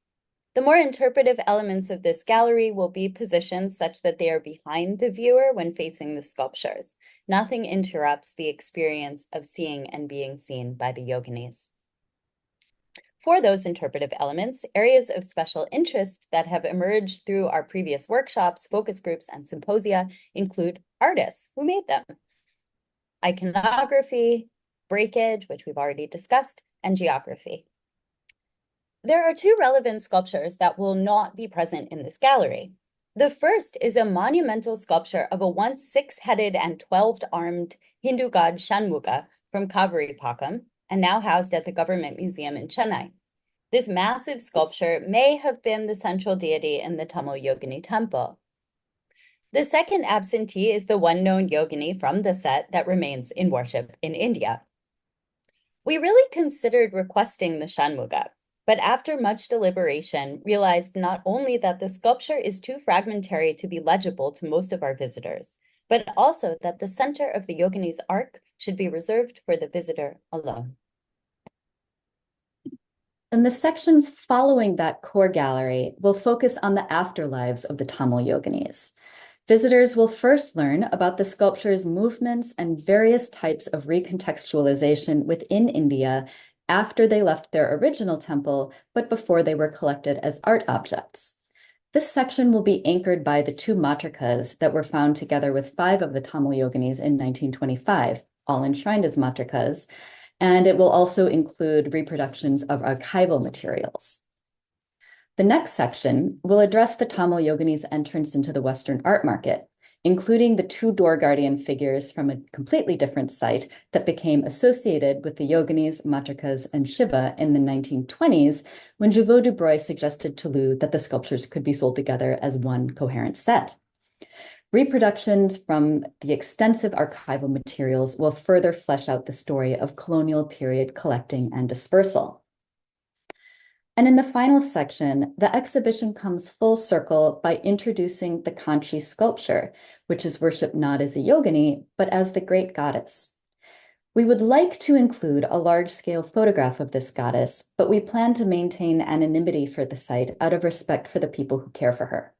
The more interpretive elements of this gallery will be positioned such that they are behind the viewer when facing the sculptures. Nothing interrupts the experience of seeing and being seen by the yoginis. For those interpretive elements, areas of special interest that have emerged through our previous workshops, focus groups, and symposia include artists who made them, iconography, breakage, which we've already discussed, and geography. There are 2 relevant sculptures that will not be present in this gallery. The first is a monumental sculpture of a once 6-headed and 12-armed Hindu god Shanmuga from Kaveripakkam, and now housed at the Government Museum in Chennai. This massive sculpture may have been the central deity in the Tamil Yogini temple. The second absentee is the one known yogini from the set that remains in worship in India. We really considered requesting the Shanmuga, but after much deliberation, realized not only that the sculpture is too fragmentary to be legible to most of our visitors, but also that the center of the yogini's arc should be reserved for the visitor alone. And the sections following that core gallery will focus on the afterlives of the Tamil Yoginis. Visitors will first learn about the sculpture's movements and various types of recontextualization within India after they left their original temple, but before they were collected as art objects. This section will be anchored by the two matrikas that were found together with 5 of the Tamil Yoginis in 1925, all enshrined as matrikas, and it will also include reproductions of archival materials. The next section will address the Tamil Yogini's entrance into the Western art market, including the 2 door guardian figures from a completely different site that became associated with the Yoginis, Matrikas, and Shiva in the 1920s, when Jouveau Dubreuil suggested to Lou that the sculptures could be sold together as one coherent set. Reproductions from the extensive archival materials will further flesh out the story of colonial period collecting and dispersal. And in the final section, the exhibition comes full circle by introducing the Kanchi sculpture, which is worshipped not as a yogini, but as the great goddess. We would like to include a large-scale photograph of this goddess, but we plan to maintain anonymity for the site out of respect for the people who care for her.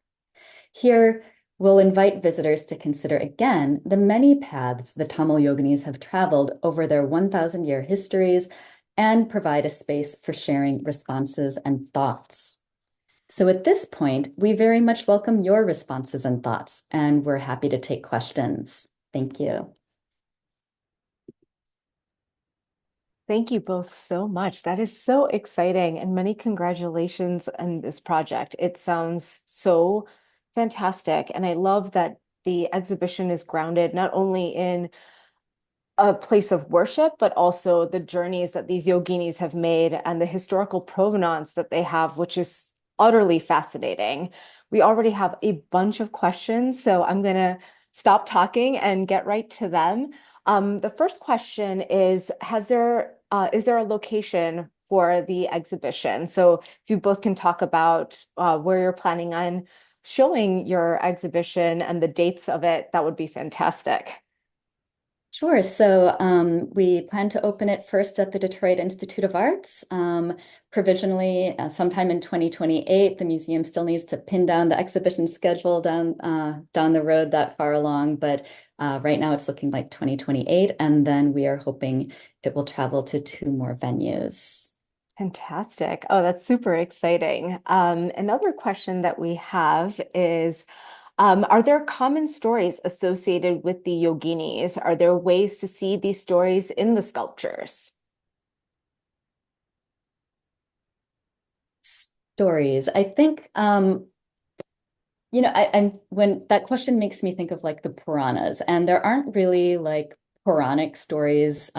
Here, we'll invite visitors to consider again the many paths the Tamil Yoginis have traveled over their 1,000-year histories and provide a space for sharing responses and thoughts. So at this point, we very much welcome your responses and thoughts, and we're happy to take questions. Thank you. Thank you both so much. That is so exciting, and many congratulations on this project. It sounds so fantastic, and I love that the exhibition is grounded not only in a place of worship, but also the journeys that these yoginis have made and the historical provenance that they have, which is utterly fascinating. We already have a bunch of questions, so I'm going to stop talking and get right to them. The first question is there a location for the exhibition? So if you both can talk about where you're planning on showing your exhibition and the dates of it, that would be fantastic. Sure. So we plan to open it first at the Detroit Institute of Arts, provisionally sometime in 2028. The museum still needs to pin down the exhibition schedule down the road that far along, but right now it's looking like 2028, and then we are hoping it will travel to 2 more venues. Fantastic. Oh, that's super exciting. Another question that we have is, are there common stories associated with the yoginis? Are there ways to see these stories in the sculptures? Stories. I think, you know, I'm when that question makes me think of like the Puranas, and there aren't really like Puranic stories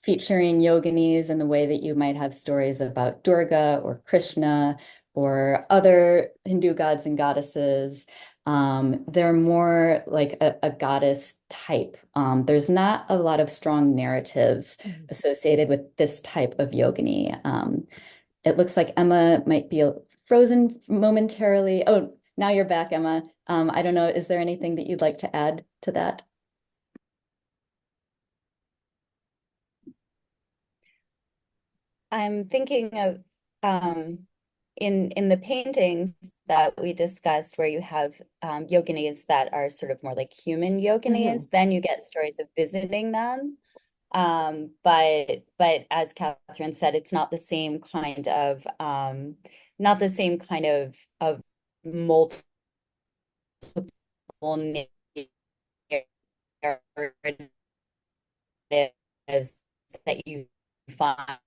featuring yoginis in the way that you might have stories about Durga or Krishna or other Hindu gods and goddesses. They're more like a goddess type. There's not a lot of strong narratives associated with this type of yogini. It looks like Emma might be frozen momentarily. Oh, now you're back, Emma. I don't know, is there anything that you'd like to add to that? I'm thinking of in the paintings that we discussed, where you have yoginis that are sort of more like human yoginis, then you get stories of visiting them. But as Catherine said, it's not the same kind of multiple narratives that you find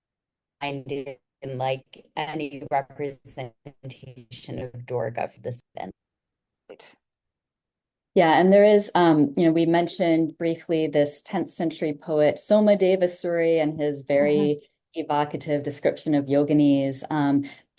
in like any representation of Durga for this event. Yeah, and there is, you know, we mentioned briefly this 10th century poet Somadeva Suri and his very evocative description of yoginis.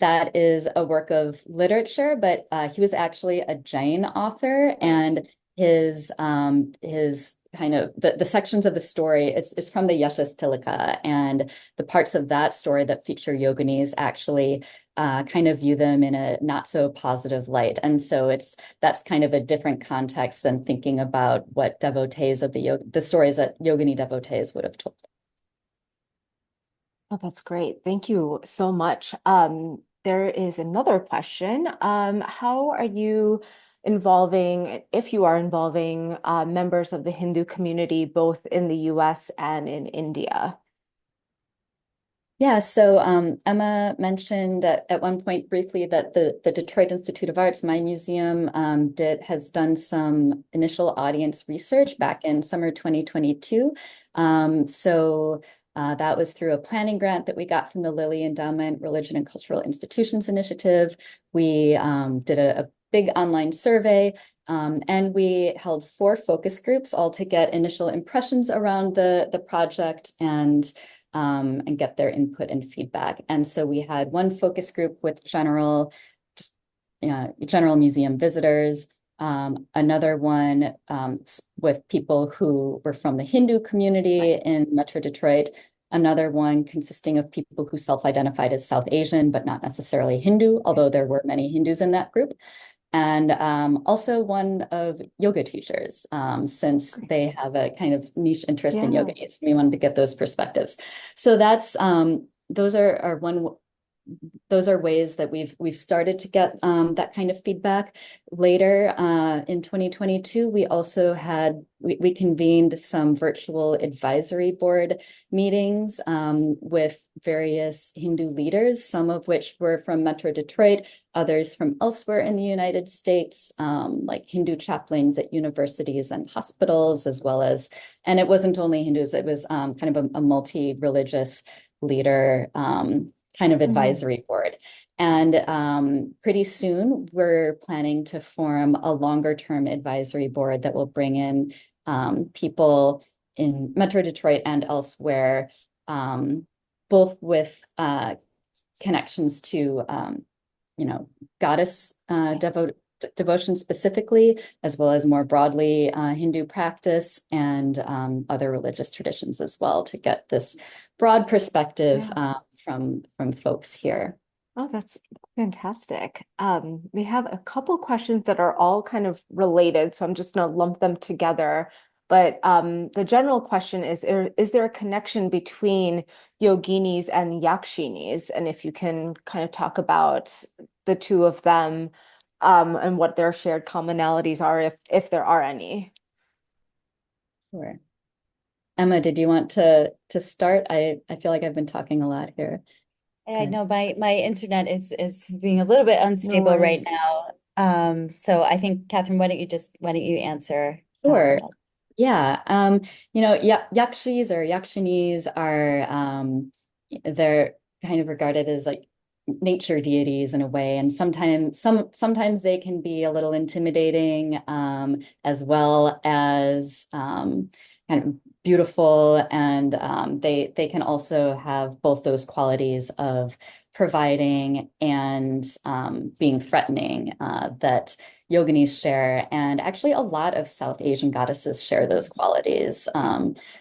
That is a work of literature, but he was actually a Jain author, and his kind of the sections of the story, it's from the Yashastilika, and the parts of that story that feature yoginis actually kind of view them in a not so positive light. And so that's kind of a different context than thinking about what devotees of the stories that yogini devotees would have told. Oh, that's great. Thank you so much. There is another question. How are you involving, if you are involving members of the Hindu community, both in the US and in India? Yeah, so Emma mentioned at one point briefly that the Detroit Institute of Arts, my museum, has done some initial audience research back in summer 2022. That was through a planning grant that we got from the Lilly Endowment Religion and Cultural Institutions Initiative. We did a big online survey, and we held 4 focus groups, all to get initial impressions around the project and get their input and feedback. And so we had one focus group with general museum visitors, another one with people who were from the Hindu community in Metro Detroit, another one consisting of people who self-identified as South Asian, but not necessarily Hindu, although there were many Hindus in that group. And also one of yoga teachers, since they have a kind of niche interest in yoginis. We wanted to get those perspectives. So that's those are ways that we've started to get that kind of feedback. Later in 2022, we also we convened some virtual advisory board meetings with various Hindu leaders, some of which were from Metro Detroit, others from elsewhere in the United States, like Hindu chaplains at universities and hospitals, as well as, and it wasn't only Hindus, it was kind of a multi-religious leader kind of advisory board. And pretty soon we're planning to form a longer term advisory board that will bring in people in Metro Detroit and elsewhere, both with connections to, goddess devotion specifically, as well as more broadly Hindu practice and other religious traditions as well, to get this broad perspective from folks here. Oh, that's fantastic. We have a couple questions that are all kind of related, so I'm just going to lump them together. But the general question is there a connection between yoginis and yakshinis? And if you can kind of talk about the two of them and what their shared commonalities are, if there are any. Sure. Emma, did you want to start? I feel like I've been talking a lot here. I know my internet is being a little bit unstable right now. So I think, Catherine, why don't you answer? Sure. Yeah. Yakshis or yakshinis are they're kind of regarded as like nature deities in a way, and sometimes they can be a little intimidating, as well as kind of beautiful, and they can also have both those qualities of providing and being threatening that yoginis share, and actually a lot of South Asian goddesses share those qualities.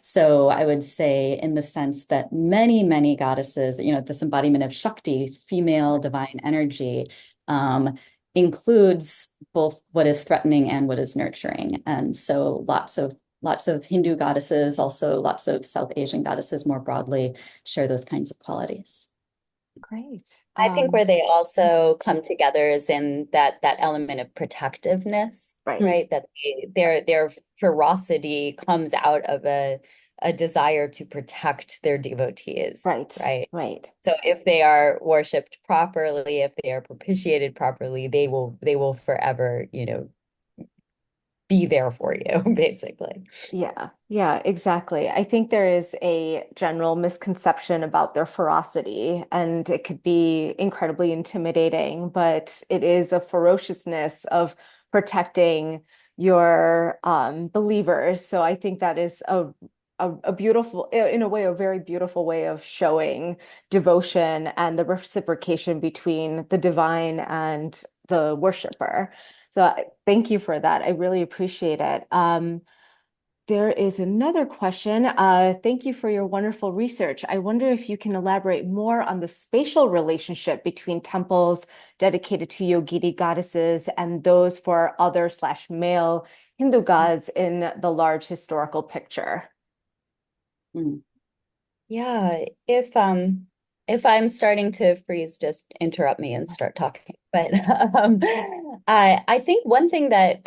So I would say, in the sense that many goddesses, this embodiment of Shakti, female divine energy, includes both what is threatening and what is nurturing. And so lots of Hindu goddesses, also lots of South Asian goddesses more broadly, share those kinds of qualities. Great. I think where they also come together is in that element of protectiveness, right? That their ferocity comes out of a desire to protect their devotees, right? So if they are worshipped properly, if they are propitiated properly, they will forever, be there for you, basically. Yeah, exactly. I think there is a general misconception about their ferocity, and it could be incredibly intimidating, but it is a ferociousness of protecting your believers. So I think that is a a beautiful, in a way, a very beautiful way of showing devotion and the reciprocation between the divine and the worshiper. So thank you for that. I really appreciate it. There is another question. Thank you for your wonderful research. I wonder if you can elaborate more on the spatial relationship between temples dedicated to Yogini goddesses and those for other/male Hindu gods in the large historical picture. Mm. Yeah, if I'm starting to freeze, just interrupt me and start talking. But I think one thing that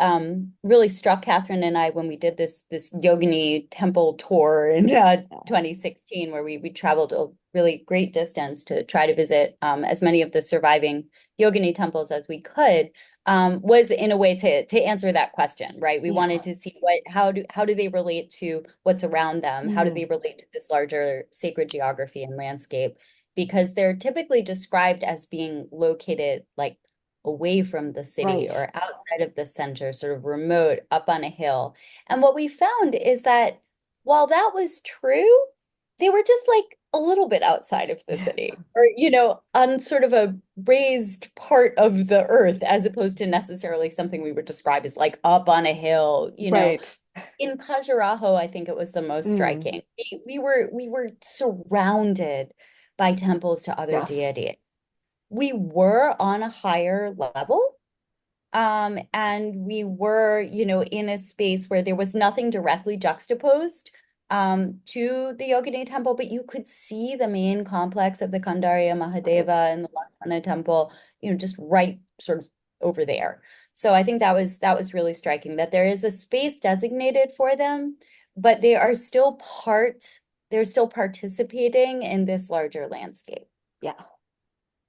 really struck Catherine and I when we did this Yogini temple tour in 2016, where we traveled a really great distance to try to visit as many of the surviving Yogini temples as we could, was in a way to answer that question, right? We wanted to see how do they relate to what's around them? How do they relate to this larger sacred geography and landscape? Because they're typically described as being located like away from the city or outside of the center, sort of remote up on a hill. And what we found is that while that was true, they were just like a little bit outside of the city or, on sort of a raised part of the earth, as opposed to necessarily something we would describe as like up on a hill, Right. In Khajuraho, I think it was the most striking. We were surrounded by temples to other Yes. deities. We were on a higher level, and we were, in a space where there was nothing directly juxtaposed to the Yogini temple, but you could see the main complex of the Kandarya Mahadeva and the Lakshmana temple, just right sort of over there. So I think that was really striking that there is a space designated for them, but they're still participating in this larger landscape. Yeah.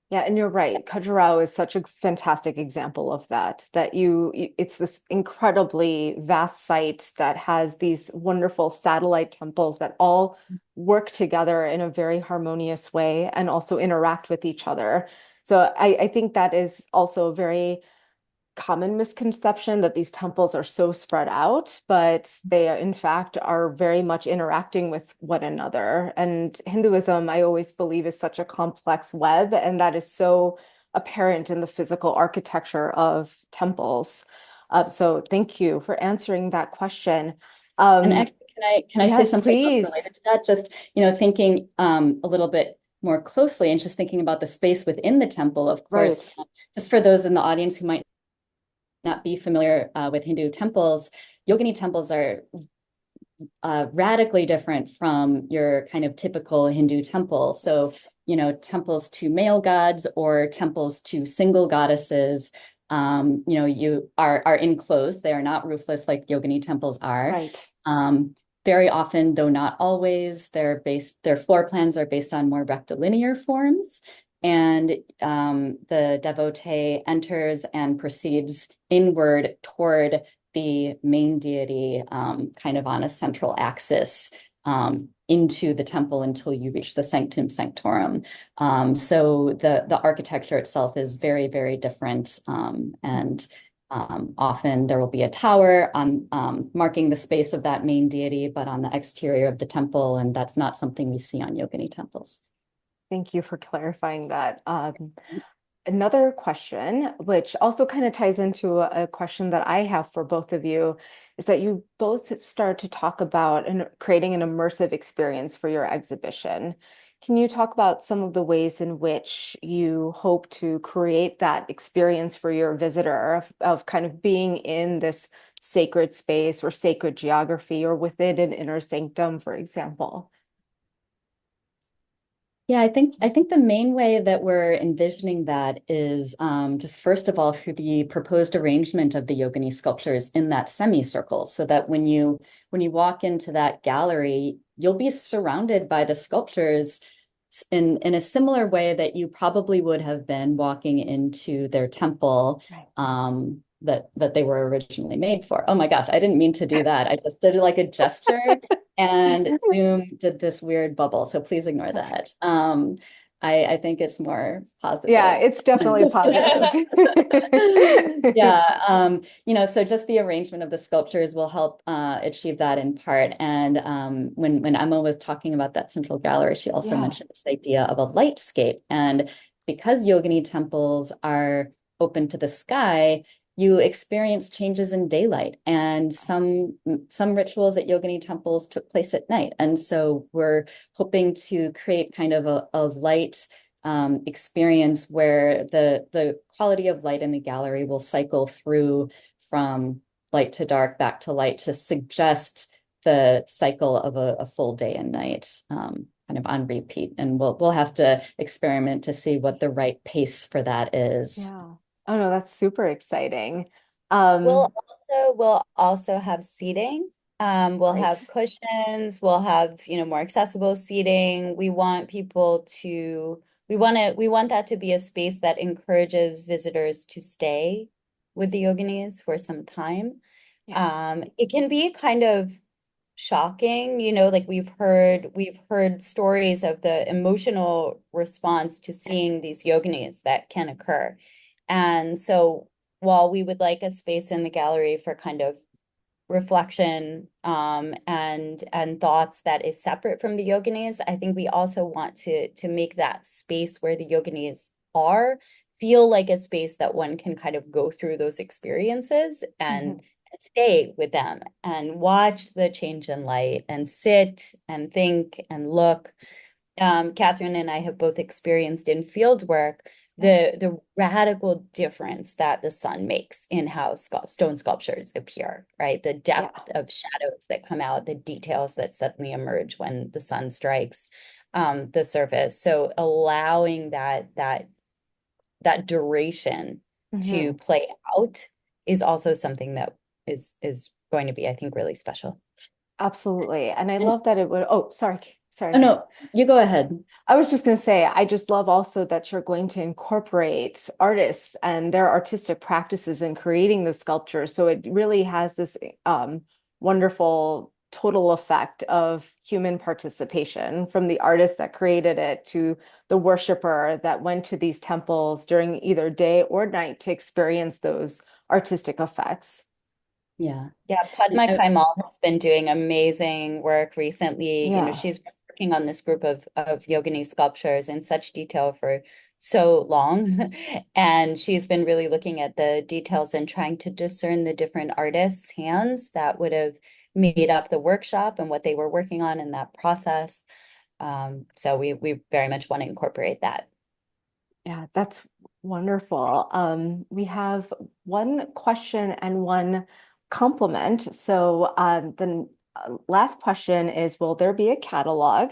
Yeah, and you're right. Khajuraho is such a fantastic example of that, it's this incredibly vast site that has these wonderful satellite temples that all work together in a very harmonious way and also interact with each other. So I think that is also a very common misconception that these temples are so spread out, but they in fact are very much interacting with one another. And Hinduism, I always believe, is such a complex web, and that is so apparent in the physical architecture of temples. So thank you for answering that question. And actually, can I say Yes, something else please. related to that? Just, thinking a little bit more closely and just thinking about the space within the temple, of course, Right. just for those in the audience who might not be familiar with Hindu temples, Yogini temples are radically different from your kind of typical Hindu temple. So, temples to male gods or temples to single goddesses, you are enclosed. They are not roofless like Yogini temples are. Right. Very often, though not always, their floor plans are based on more rectilinear forms. And the devotee enters and proceeds inward toward the main deity, kind of on a central axis, into the temple until you reach the sanctum sanctorum. So the architecture itself is very, very different, and often there will be a tower on marking the space of that main deity, but on the exterior of the temple, and that's not something we see on Yogini temples. Thank you for clarifying that. Another question, which also kind of ties into a question that I have for both of you, is that you both start to talk about creating an immersive experience for your exhibition. Can you talk about some of the ways in which you hope to create that experience for your visitor of kind of being in this sacred space or sacred geography or within an inner sanctum, for example? Yeah, I think the main way that we're envisioning that is just first of all through the proposed arrangement of the Yogini sculptures in that semicircle, so that when you walk into that gallery, you'll be surrounded by the sculptures in a similar way that you probably would have been walking into their temple. Right. That they were originally made for. Oh my gosh, I didn't mean to do that. I just did like a gesture and Zoom did this weird bubble, so please ignore that. I think it's more positive. Yeah, it's definitely positive. Yeah, so just the arrangement of the sculptures will help achieve that in part. And when Emma was talking about that central gallery, she also Yeah. mentioned this idea of a lightscape. And because Yogini temples are open to the sky, you experience changes in daylight, and some rituals at Yogini temples took place at night. And so we're hoping to create kind of a light experience where the quality of light in the gallery will cycle through from light to dark, back to light, to suggest the cycle of a full day and night, kind of on repeat. And we'll have to experiment to see what the right pace for that is. Yeah. Oh no, that's super exciting. We'll also have seating. We'll Right. have cushions, we'll have, more accessible seating. We want we want that to be a space that encourages visitors to stay with the yoginis for some time. Yeah. It can be kind of shocking, like we've heard stories of the emotional response to seeing these yoginis that can occur. And so while we would like a space in the gallery for kind of reflection and thoughts that is separate from the yoginis, I think we also want to make that space where the yoginis are feel like a space that one can kind of go through those experiences and stay with them and watch the change in light and sit and think and look. Catherine and I have both experienced in field work the radical difference that the sun makes in how stone sculptures appear, right? The depth of shadows that come out, the details that suddenly emerge when the sun strikes the surface. So allowing that duration to play out is also something that is going to be, I think, really special. Absolutely. And I love that it would, oh, sorry. Oh, no, you go ahead. I was just going to say, I just love also that you're going to incorporate artists and their artistic practices in creating the sculpture. So it really has this wonderful total effect of human participation, from the artist that created it to the worshiper that went to these temples during either day or night to experience those artistic effects. Yeah. Padma Kaimal has been doing amazing work recently. Yeah. She's been working on this group of yogini sculptures in such detail for so long. And she's been really looking at the details and trying to discern the different artists' hands that would have made up the workshop and what they were working on in that process. So we very much want to incorporate that. Yeah, that's wonderful. We have one question and one compliment. So the last question is, will there be a catalog?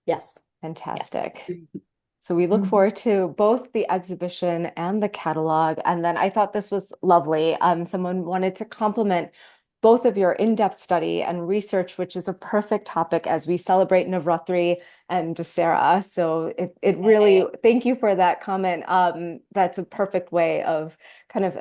Yes. Fantastic. Yes. So we look forward to both the exhibition and the catalog. And then I thought this was lovely. Someone wanted to compliment both of your in-depth study and research, which is a perfect topic as we celebrate Navratri and Dussehra. So it really, thank you for that comment. That's a perfect way of kind of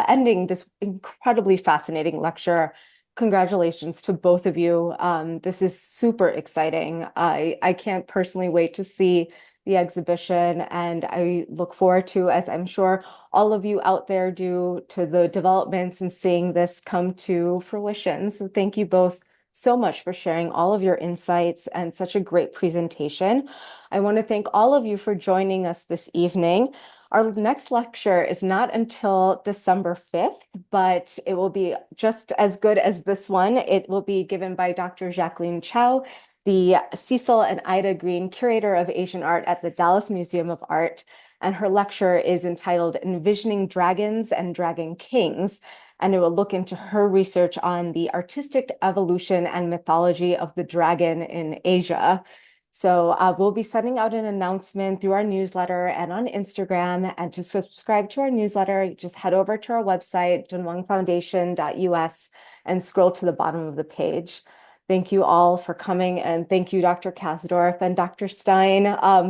ending this incredibly fascinating lecture. Congratulations to both of you. This is super exciting. I can't personally wait to see the exhibition, and I look forward to, as I'm sure all of you out there do, to the developments and seeing this come to fruition. So thank you both so much for sharing all of your insights and such a great presentation. I want to thank all of you for joining us this evening. Our next lecture is not until December 5th, but it will be just as good as this one. It will be given by Dr. Jacqueline Chow, the Cecil and Ida Green Curator of Asian Art at the Dallas Museum of Art. And her lecture is entitled Envisioning Dragons and Dragon Kings. And it will look into her research on the artistic evolution and mythology of the dragon in Asia. So we'll be sending out an announcement through our newsletter and on Instagram. And to subscribe to our newsletter, just head over to our website, dunhuangfoundation.us, and scroll to the bottom of the page. Thank you all for coming, and thank you, Dr. Kasdorf and Dr. Stein,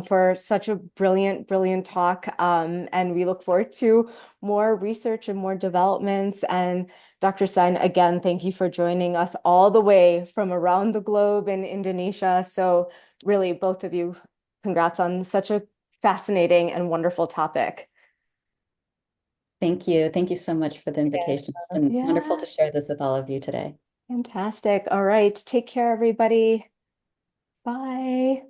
for such a brilliant, brilliant talk. And we look forward to more research and more developments. And Dr. Stein, again, thank you for joining us all the way from around the globe in Indonesia. So really, both of you, congrats on such a fascinating and wonderful topic. Thank you. Thank you so much for the invitation. It's been wonderful to share this with all of you today. Fantastic. All right. Take care, everybody. Bye.